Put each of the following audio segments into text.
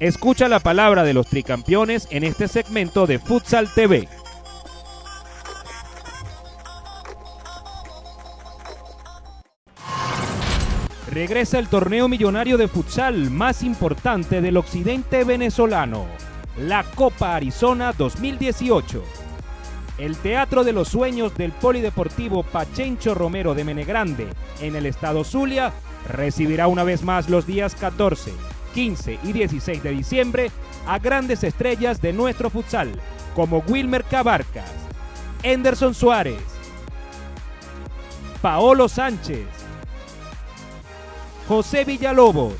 Escucha la palabra de los tricampeones en este segmento de Futsal TV. Regresa el torneo millonario de futsal más importante del occidente venezolano, la Copa Arizona 2018. El Teatro de los Sueños del Polideportivo Pachencho Romero de Menegrande, en el estado Zulia, recibirá una vez más los días 14, 15 y 16 de diciembre a grandes estrellas de nuestro futsal, como Wilmer Cabarcas, Henderson Suárez, Paolo Sánchez, José Villalobos,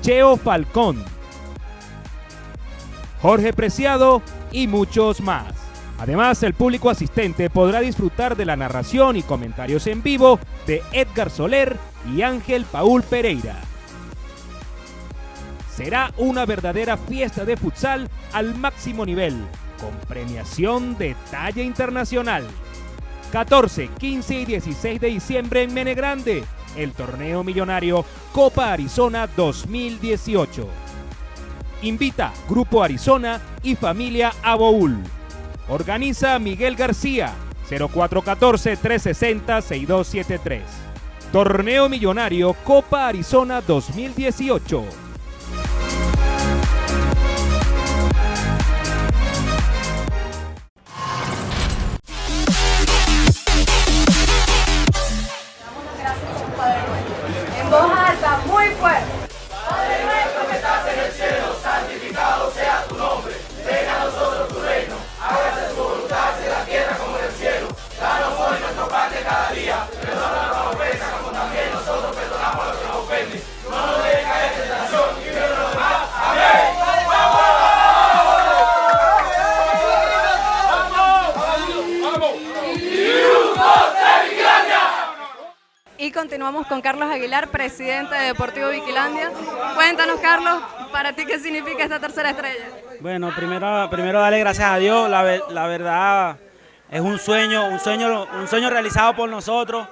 Cheo Falcón, Jorge Preciado y muchos más. Además, el público asistente podrá disfrutar de la narración y comentarios en vivo de Edgar Soler y Ángel Paul Pereira. Será una verdadera fiesta de futsal al máximo nivel, con premiación de talla internacional. 14, 15 y 16 de diciembre en Menegrande, el torneo millonario Copa Arizona 2018. Invita Grupo Arizona y Familia Aboul. Organiza Miguel García, 0414-360-6273. Torneo millonario Copa Arizona 2018. En voz alta, muy fuerte. Padre nuestro que estás en el cielo, santificado sea tu nombre. Venga a nosotros tu reino, hágase tu voluntad en la tierra como en el cielo. Danos hoy nuestro pan de cada día, perdona nuestras ofensas como también nosotros perdonamos a los que nos ofenden. No nos dejes caer en tentación y líbranos de mal. Amén. Y continuamos con Carlos Aguilar, presidente de Deportivo Vigilandia. Cuéntanos, Carlos, para ti, ¿qué significa esta tercera estrella? Bueno, primero darle gracias a Dios. La verdad es un sueño realizado por nosotros.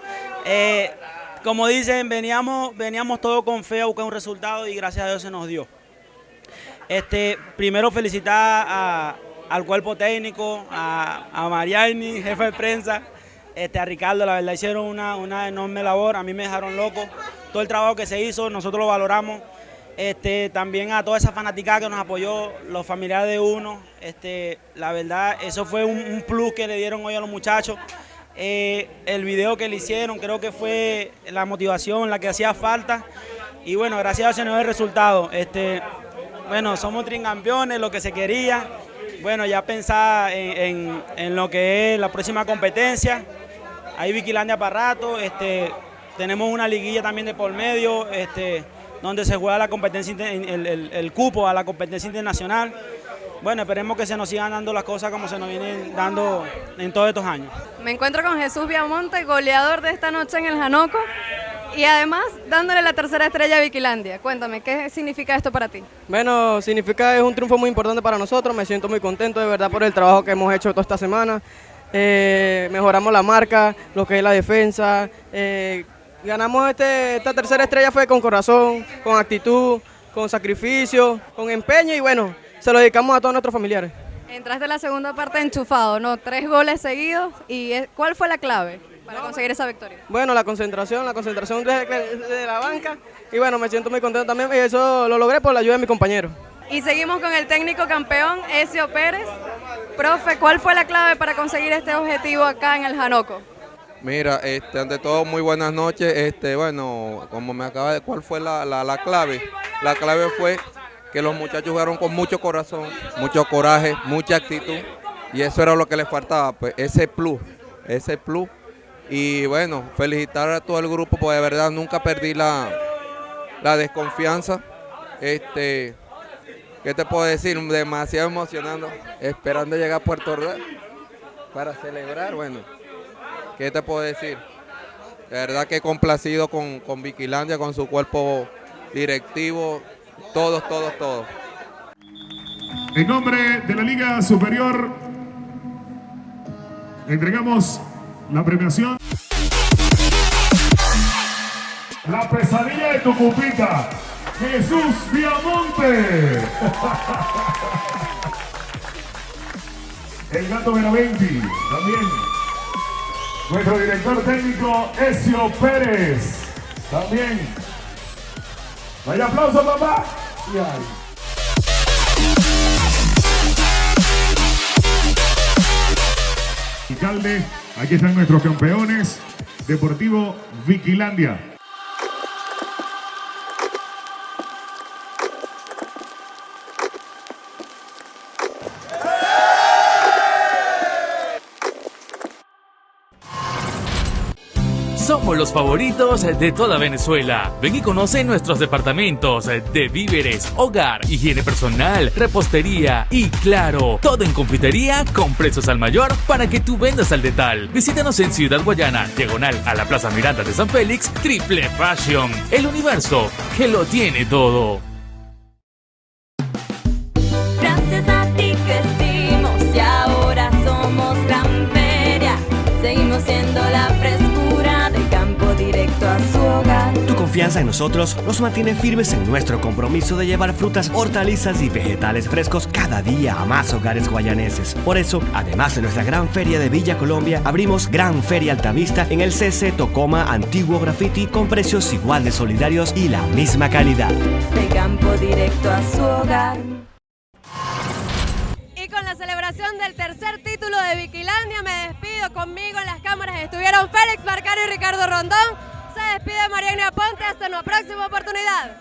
Como dicen, veníamos todos con fe a buscar un resultado y gracias a Dios se nos dio. Primero felicitar al cuerpo técnico, a Mariani, jefe de prensa, a Ricardo, la verdad hicieron una enorme labor, a mí me dejaron loco. Todo el trabajo que se hizo, nosotros lo valoramos. También a toda esa fanaticada que nos apoyó, los familiares de uno. La verdad, eso fue un plus que le dieron hoy a los muchachos. El video que le hicieron, creo que fue la motivación, la que hacía falta. Y bueno, gracias a Dios se nos dio el resultado. Bueno, somos tricampeones, lo que se quería. Bueno, ya pensar en lo que es la próxima competencia. Hay Vigilandia para rato. Tenemos una liguilla también de por medio, donde se juega la competencia, el cupo a la competencia internacional. Bueno, esperemos que se nos sigan dando las cosas como se nos vienen dando en todos estos años. Me encuentro con Jesús Viamonte, goleador de esta noche en el Janoco, y además dándole la tercera estrella a Vigilandia. Cuéntame, ¿qué significa esto para ti? Bueno, es un triunfo muy importante para nosotros, me siento muy contento de verdad por el trabajo que hemos hecho toda esta semana. Mejoramos la marca, lo que es la defensa, ganamos esta tercera estrella fue con corazón, con actitud, con sacrificio, con empeño y bueno, se lo dedicamos a todos nuestros familiares. Entraste en la segunda parte enchufado, ¿no? 3 goles seguidos. ¿Y cuál fue la clave para conseguir esa victoria? Bueno, la concentración de la banca y bueno, me siento muy contento también y eso lo logré por la ayuda de mi compañero. Y seguimos con el técnico campeón, Ezio Pérez. Profe, ¿cuál fue la clave para conseguir este objetivo acá en el Janoco? Mira, ante todo muy buenas noches. Bueno, como me acaba de, ¿cuál fue la clave? La clave fue que los muchachos jugaron con mucho corazón, mucho coraje, mucha actitud y eso era lo que les faltaba, pues ese plus. Y bueno, felicitar a todo el grupo, porque de verdad nunca perdí la desconfianza. ¿Qué te puedo decir? Demasiado emocionando, esperando llegar a Puerto Ordaz para celebrar. Bueno, ¿qué te puedo decir? De verdad que complacido con Vigilandia, con su cuerpo directivo, todos. En nombre de la Liga Superior, entregamos la premiación. La pesadilla de tu cupita. Jesús Viamonte. El Gato Benaventi, también. Nuestro director técnico, Ezio Pérez, también. Vaya aplauso, papá. Y ahí. Alcalde, aquí están nuestros campeones. Deportivo Viquilandia. Somos los favoritos de toda Venezuela. Ven y conoce nuestros departamentos de víveres, hogar, higiene personal, repostería y claro, todo en confitería con precios al mayor para que tú vendas al detal. Visítanos en Ciudad Guayana, diagonal a la Plaza Miranda de San Félix, Triple Fashion, el universo que lo tiene todo. Gracias a ti crecimos y ahora somos gran feria. Seguimos siendo la frescura del campo directo a su hogar. Tu confianza en nosotros nos mantiene firmes en nuestro compromiso de llevar frutas, hortalizas y vegetales frescos cada día a más hogares guayaneses. Por eso, además de nuestra gran feria de Villa Colombia, abrimos Gran Feria Altavista en el CC Tocoma Antiguo Graffiti con precios igual de solidarios y la misma calidad. Del campo directo a su hogar. Y con la celebración del tercer título de Viquilandia me despido. Conmigo en las cámaras estuvieron Félix Marcano y Ricardo Rondón. Se despide Mariana Ponte, hasta una próxima oportunidad.